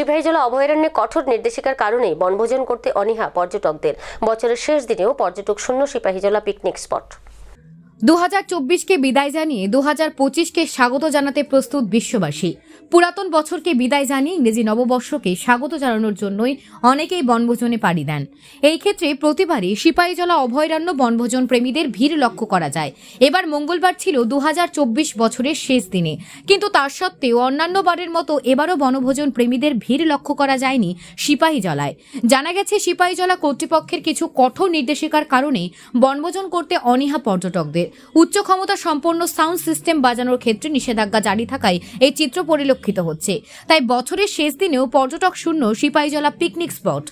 সিপাহীজলা অভয়ারণ্যে কঠোর নির্দেশিকার কারণে বনভোজন করতে অনীহা পর্যটকদের। বছরের শেষ দিনেও পর্যটক শূন্য সিপাহীজলা পিকনিক স্পট। 2024কে বিদায় জানিয়ে 2025কে স্বাগত জানাতে প্রস্তুত বিশ্ববাসী। পুরাতন বছরকে বিদায় জানিয়ে ইংরেজি নববর্ষকে স্বাগত জানানোর জন্যই অনেকেই বনভোজনে পাড়ি দেন। এই ক্ষেত্রে প্রতিবারই সিপাহীজলা অভয়ারণ্য বনভোজন প্রেমীদের ভিড় লক্ষ্য করা যায়। এবার মঙ্গলবার ছিল 2024 বছরের শেষ দিনে, কিন্তু তার সত্ত্বেও অন্যান্য বারের মতো এবারও বনভোজন প্রেমীদের ভিড় লক্ষ্য করা যায়নি সিপাহীজলায়। জানা গেছে, সিপাহীজলা কর্তৃপক্ষের কিছু কঠোর নির্দেশিকার কারণেই বনভোজন করতে অনীহা পর্যটকদের। উচ্চ ক্ষমতা সম্পন্ন সাউন্ড সিস্টেম বাজানোর ক্ষেত্রে নিষেধাজ্ঞা জারি থাকায় এই চিত্র পরিলক্ষিত হচ্ছে। তাই বছরের শেষ দিনেও পর্যটক শূন্য সিপাহীজলা পিকনিক স্পট।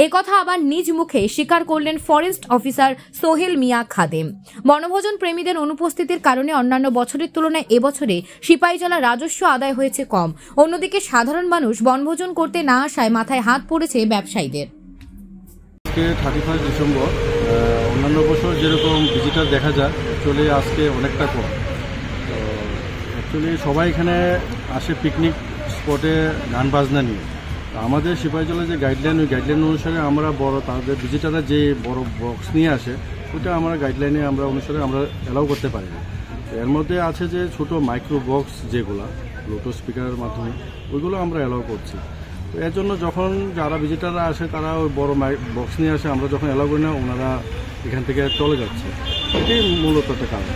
একথা আবার নিজ মুখে স্বীকার করলেন ফরেস্ট অফিসার সোহেল মিয়া খাদেম। বনভোজন প্রেমীদের অনুপস্থিতির কারণে অন্যান্য বছরের তুলনায় এবছরে সিপাহীজলা রাজস্ব আদায় হয়েছে কম। অন্যদিকে সাধারণ মানুষ বনভোজন করতে না আসায় মাথায় হাত পড়েছে ব্যবসায়ীদের। 31 ডিসেম্বর অন্যান্য বছর যেরকম ভিজিটার দেখা যায়, অ্যাকচুয়ালি আজকে অনেকটা কম। তো অ্যাকচুয়ালি সবাই এখানে আসে পিকনিক স্পটে গান বাজনা নিয়ে। আমাদের সিপাহীজলা যে গাইডলাইন, ওই গাইডলাইন অনুসারে আমরা তাদের ভিজিটাররা যে বড় বক্স নিয়ে আসে, ওইটা আমরা গাইডলাইনে অনুসারে আমরা অ্যালাউ করতে পারি না। এর মধ্যে আছে যে ছোটো মাইক্রো বক্স যেগুলো ব্লুটুথ স্পিকারের মাধ্যমে, ওইগুলো আমরা অ্যালাউ করছি। তো এর জন্য যখন যারা ভিজিটাররা আসে তারা ওই বড় বক্স নিয়ে আসে, আমরা যখন অ্যালাউ করি না, ওনারা এখান থেকে চলে যাচ্ছে। এটাই মূলত একটা কারণ।